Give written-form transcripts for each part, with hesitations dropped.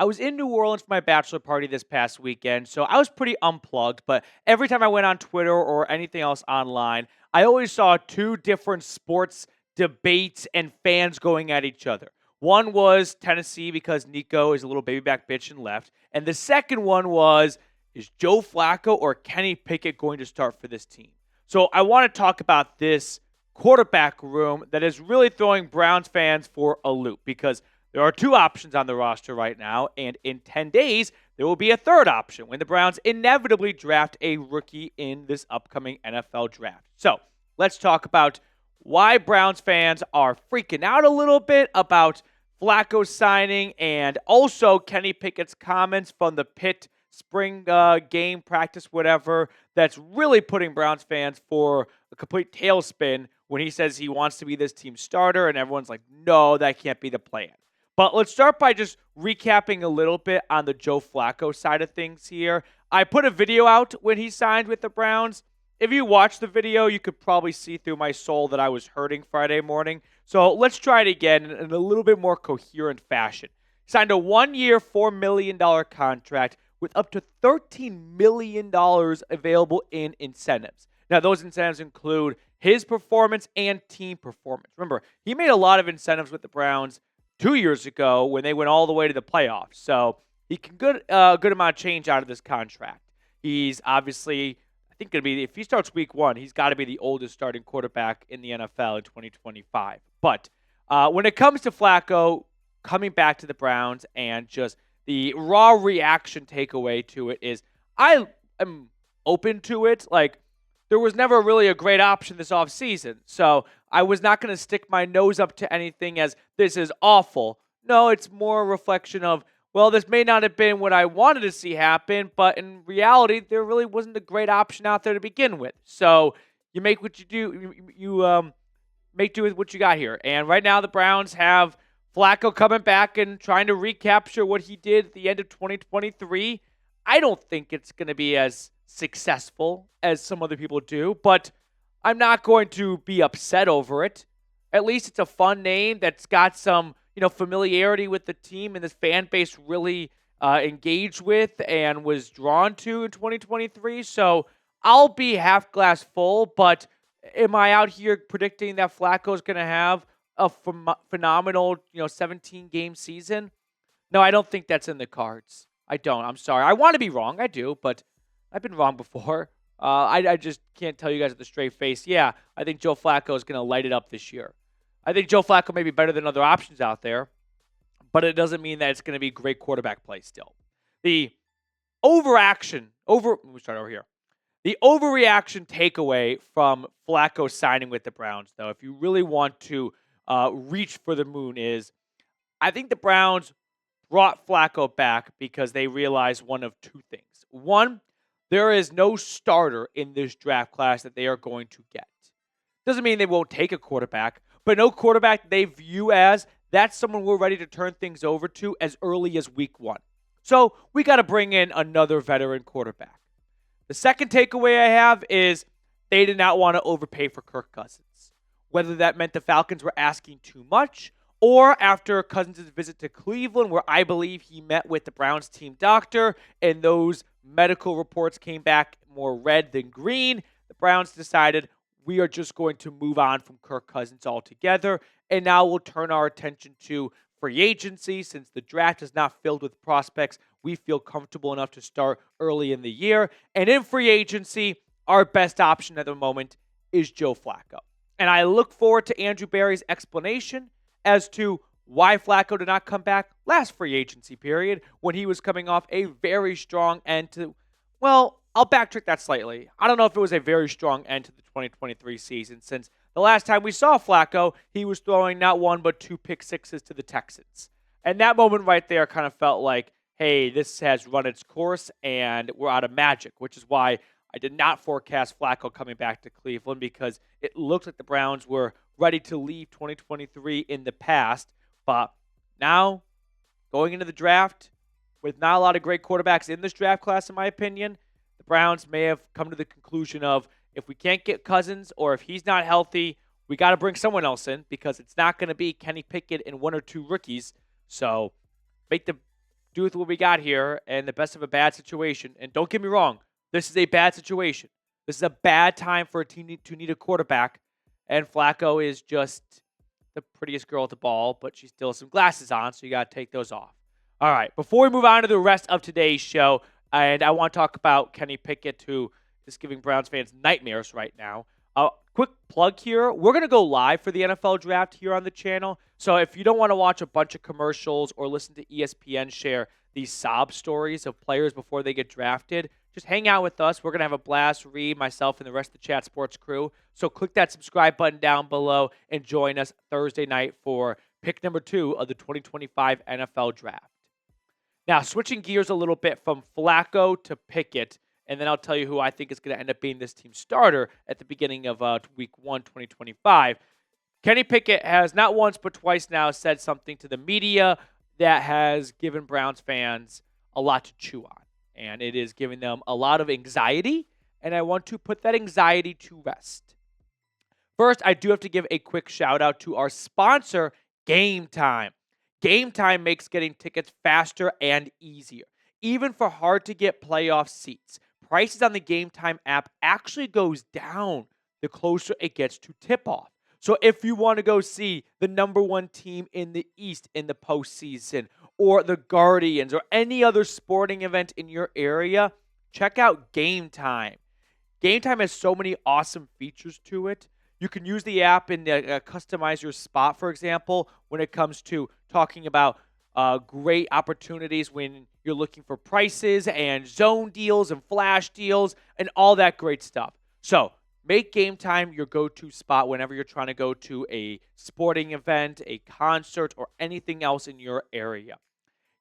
I was in New Orleans for my bachelor party this past weekend, so I was pretty unplugged. But every time I went on Twitter or anything else online, I always saw two different sports debates and fans going at each other. One was Tennessee because Nico is a little baby back bitch and left. And the second one was, is Joe Flacco or Kenny Pickett going to start for this team? So I want to talk about this quarterback room that is really throwing Browns fans for a loop because there are two options on the roster right now, and in 10 days, there will be a third option when the Browns inevitably draft a rookie in this upcoming NFL draft. So let's talk about why Browns fans are freaking out a little bit about Flacco signing and also Kenny Pickett's comments from the pit spring game, practice, whatever, that's really putting Browns fans for a complete tailspin when he says he wants to be this team's starter, and everyone's like, no, that can't be the plan. But let's start by just recapping a little bit on the Joe Flacco side of things here. I put a video out when he signed with the Browns. If you watch the video, you could probably see through my soul that I was hurting Friday morning. So let's try it again in a little bit more coherent fashion. Signed a 1-year, $4 million contract with up to $13 million available in incentives. Now, those incentives include his performance and team performance. Remember, he made a lot of incentives with the Browns 2 years ago when they went all the way to the playoffs. So he can get a good amount of change out of this contract. He's obviously, I think, going to be, if he starts week 1, he's got to be the oldest starting quarterback in the NFL in 2025. But when it comes to Flacco coming back to the Browns and just the raw reaction takeaway to it is I am open to it. Like, there was never really a great option this offseason. So I was not going to stick my nose up to anything as this is awful. No, it's more a reflection of, well, this may not have been what I wanted to see happen, but in reality, there really wasn't a great option out there to begin with. So you make what you do. You make do with what you got here. And right now, the Browns have Flacco coming back and trying to recapture what he did at the end of 2023. I don't think it's going to be as successful as some other people do, but I'm not going to be upset over it. At least it's a fun name that's got some, familiarity with the team and this fan base really engaged with and was drawn to in 2023. So I'll be half glass full, but am I out here predicting that Flacco is going to have a phenomenal, 17-game season? No, I don't think that's in the cards. I don't. I'm sorry. I want to be wrong. I do, but I've been wrong before. I just can't tell you guys with a straight face, yeah, I think Joe Flacco is going to light it up this year. I think Joe Flacco may be better than other options out there, but it doesn't mean that it's going to be great quarterback play still. The let me start over here. The overreaction takeaway from Flacco signing with the Browns, though, if you really want to reach for the moon, is I think the Browns brought Flacco back because they realized one of two things. One, there is no starter in this draft class that they are going to get. Doesn't mean they won't take a quarterback, but no quarterback they view as that's someone we're ready to turn things over to as early as week 1. So we got to bring in another veteran quarterback. The second takeaway I have is they did not want to overpay for Kirk Cousins. Whether that meant the Falcons were asking too much, or after Cousins' visit to Cleveland, where I believe he met with the Browns team doctor, and those medical reports came back more red than green, the Browns decided we are just going to move on from Kirk Cousins altogether, and now we'll turn our attention to free agency since the draft is not filled with prospects we feel comfortable enough to start early in the year. And in free agency, our best option at the moment is Joe Flacco. And I look forward to Andrew Berry's explanation as to why Flacco did not come back last free agency period when he was coming off a very strong end to, well, I'll backtrack that slightly. I don't know if it was a very strong end to the 2023 season since the last time we saw Flacco, he was throwing not one but 2 pick sixes to the Texans. And that moment right there kind of felt like, hey, this has run its course and we're out of magic, which is why I did not forecast Flacco coming back to Cleveland because it looked like the Browns were ready to leave 2023 in the past. But now, going into the draft, with not a lot of great quarterbacks in this draft class, in my opinion, the Browns may have come to the conclusion of if we can't get Cousins or if he's not healthy, we got to bring someone else in because it's not going to be Kenny Pickett and 1 or 2 rookies. So make the do with what we got here and the best of a bad situation. And don't get me wrong, this is a bad situation. This is a bad time for a team to need a quarterback. And Flacco is just the prettiest girl at the ball, but she still has some glasses on, so you got to take those off. All right, before we move on to the rest of today's show, and I want to talk about Kenny Pickett, who is giving Browns fans nightmares right now. Quick plug here. We're going to go live for the NFL draft here on the channel. So if you don't want to watch a bunch of commercials or listen to ESPN share these sob stories of players before they get drafted, just hang out with us. We're going to have a blast, Reed, myself, and the rest of the Chat Sports crew. So click that subscribe button down below and join us Thursday night for pick number 2 of the 2025 NFL draft. Now, switching gears a little bit from Flacco to Pickett, and then I'll tell you who I think is going to end up being this team's starter at the beginning of week 1, 2025. Kenny Pickett has not once but twice now said something to the media that has given Browns fans a lot to chew on. And it is giving them a lot of anxiety, and I want to put that anxiety to rest. First, I do have to give a quick shout out to our sponsor, Game Time. Game Time makes getting tickets faster and easier, even for hard-to-get playoff seats. Prices on the Game Time app actually goes down the closer it gets to tip-off. So if you want to go see the number 1 team in the East in the postseason, or the Guardians, or any other sporting event in your area, check out Game Time. Game Time has so many awesome features to it. You can use the app and customize your spot, for example, when it comes to talking about great opportunities when you're looking for prices and zone deals and flash deals and all that great stuff. So make Game Time your go-to spot whenever you're trying to go to a sporting event, a concert, or anything else in your area.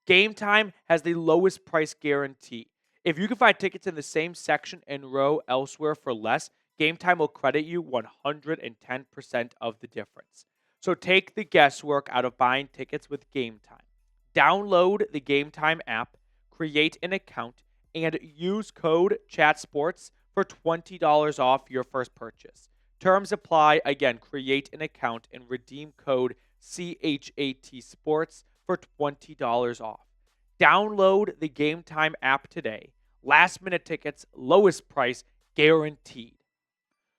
Game Time has the lowest price guarantee. If you can find tickets in the same section and row elsewhere for less, Game Time will credit you 110% of the difference. So take the guesswork out of buying tickets with Game Time. Download the Game Time app, create an account, and use code CHATSPORTS for $20 off your first purchase. Terms apply. Again, create an account and redeem code CHAT Sports for $20 off. Download the Game Time app today. Last minute tickets, lowest price guaranteed.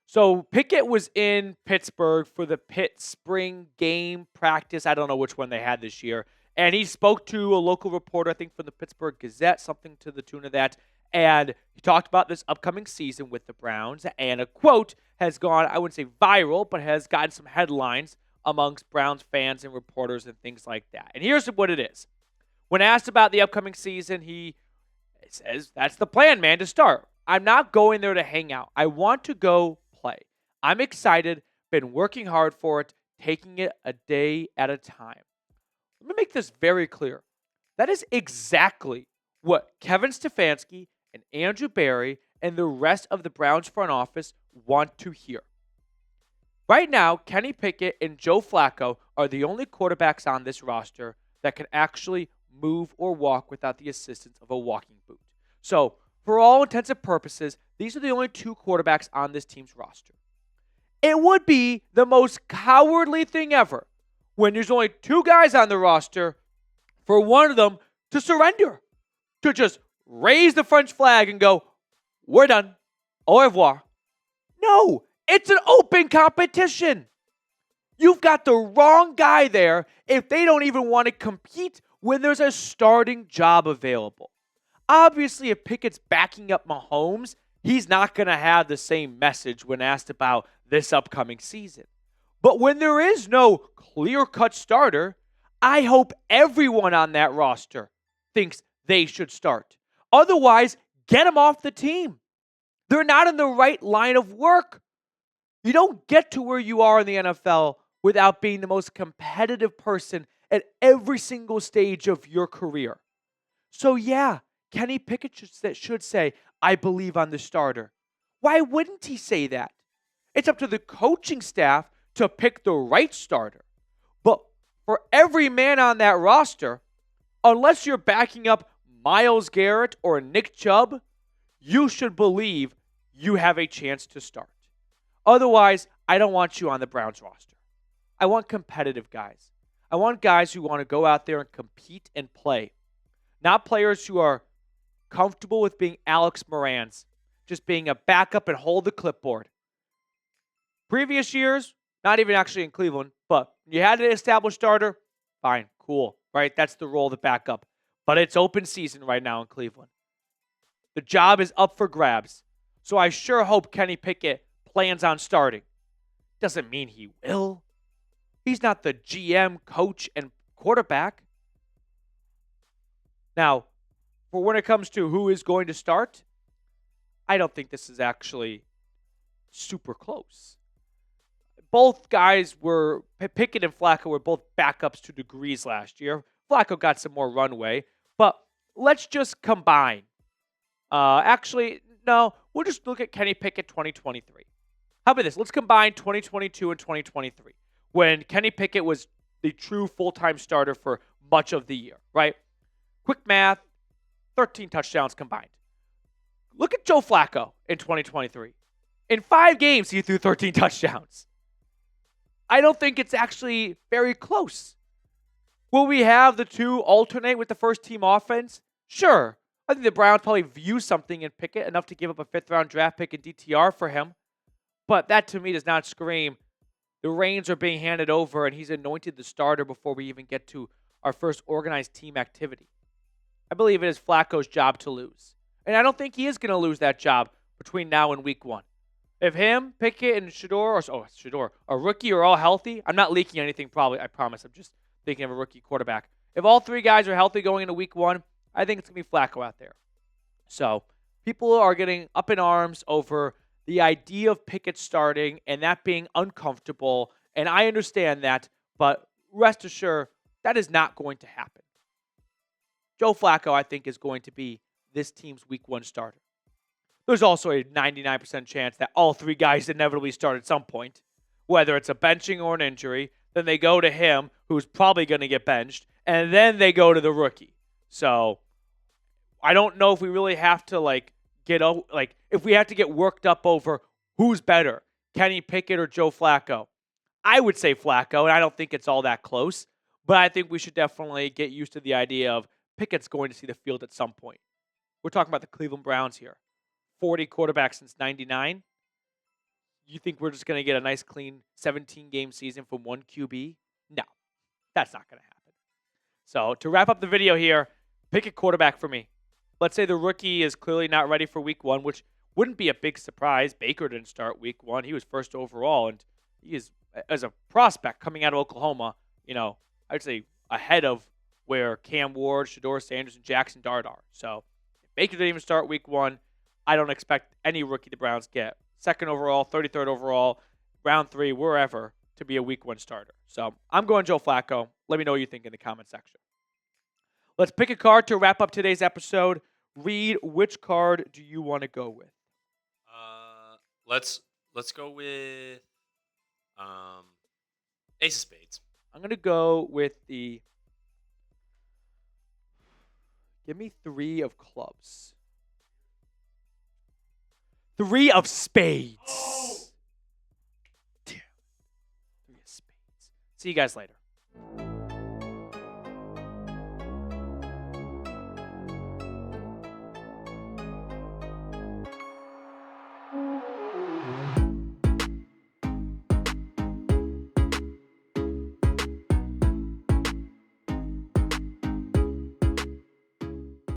So Pickett was in Pittsburgh for the Pitt spring game practice. I don't know which one they had this year. And he spoke to a local reporter, I think from the Pittsburgh Gazette, something to the tune of that. And he talked about this upcoming season with the Browns. And a quote has gone, I wouldn't say viral, but has gotten some headlines amongst Browns fans and reporters and things like that. And here's what it is. When asked about the upcoming season, he says, that's the plan, man, to start. I'm not going there to hang out. I want to go play. I'm excited, been working hard for it, taking it a day at a time. Let me make this very clear. That is exactly what Kevin Stefanski and Andrew Berry and the rest of the Browns front office want to hear. Right now, Kenny Pickett and Joe Flacco are the only quarterbacks on this roster that can actually move or walk without the assistance of a walking boot. So, for all intents and purposes, these are the only 2 quarterbacks on this team's roster. It would be the most cowardly thing ever when there's only 2 guys on the roster for one of them to surrender, to just raise the French flag and go, we're done. Au revoir. No, it's an open competition. You've got the wrong guy there if they don't even want to compete when there's a starting job available. Obviously, if Pickett's backing up Mahomes, he's not going to have the same message when asked about this upcoming season. But when there is no clear-cut starter, I hope everyone on that roster thinks they should start. Otherwise, get them off the team. They're not in the right line of work. You don't get to where you are in the NFL without being the most competitive person at every single stage of your career. So yeah, Kenny Pickett should say, I believe on the starter. Why wouldn't he say that? It's up to the coaching staff to pick the right starter. But for every man on that roster, unless you're backing up Myles Garrett or Nick Chubb, you should believe you have a chance to start. Otherwise, I don't want you on the Browns roster. I want competitive guys. I want guys who want to go out there and compete and play. not players who are comfortable with being Alex Morans, just being a backup and hold the clipboard. Previous years, not even actually in Cleveland, but you had an established starter, fine, cool, right? That's the role of the backup. But it's open season right now in Cleveland. The job is up for grabs. So I sure hope Kenny Pickett plans on starting. Doesn't mean he will. He's not the GM, coach, and quarterback. Now, for when it comes to who is going to start, I don't think this is actually super close. Both guys were, Pickett and Flacco were both backups to degrees last year. Flacco got some more runway, but let's just combine. Actually, no, we'll just look at Kenny Pickett 2023. How about this? Let's combine 2022 and 2023 when Kenny Pickett was the true full-time starter for much of the year, right? Quick math, 13 touchdowns combined. Look at Joe Flacco in 2023. In 5 games, he threw 13 touchdowns. I don't think it's actually very close. Will we have the two alternate with the first-team offense? Sure. I think the Browns probably view something in Pickett enough to give up a 5th-round draft pick and DTR for him. But that, to me, does not scream the reins are being handed over and he's anointed the starter before we even get to our first organized team activity. I believe it is Flacco's job to lose. And I don't think he is going to lose that job between now and week 1. If him, Pickett, and Shedeur, a rookie, are all healthy, I'm not leaking anything probably, I promise. I'm just thinking of a rookie quarterback. If all 3 guys are healthy going into week 1, I think it's going to be Flacco out there. So people are getting up in arms over the idea of Pickett starting and that being uncomfortable. And I understand that, but rest assured, that is not going to happen. Joe Flacco, I think, is going to be this team's week 1 starter. There's also a 99% chance that all 3 guys inevitably start at some point, whether it's a benching or an injury. Then they go to him, who's probably going to get benched, and then they go to the rookie. So I don't know if we really have to if we have to get worked up over who's better, Kenny Pickett or Joe Flacco. I would say Flacco, and I don't think it's all that close, but I think we should definitely get used to the idea of Pickett's going to see the field at some point. We're talking about the Cleveland Browns here. 40 quarterbacks since 99. You think we're just going to get a nice, clean 17-game season from one QB? No, that's not going to happen. So to wrap up the video here, pick a quarterback for me. Let's say the rookie is clearly not ready for week 1, which wouldn't be a big surprise. Baker didn't start week 1. He was first overall, and he is, as a prospect coming out of Oklahoma, I'd say ahead of where Cam Ward, Shedeur Sanders, and Jaxson Dart are. So if Baker didn't even start week 1, I don't expect any rookie the Browns get. 2nd overall, 33rd overall, round 3, wherever, to be a week 1 starter. So I'm going Joe Flacco. Let me know what you think in the comment section. Let's pick a card to wrap up today's episode. Reed, which card do you want to go with? Let's go with Ace of Spades. I'm going to go with give me 3 of clubs. 3 of spades. Oh! Damn. 3 of spades. See you guys later.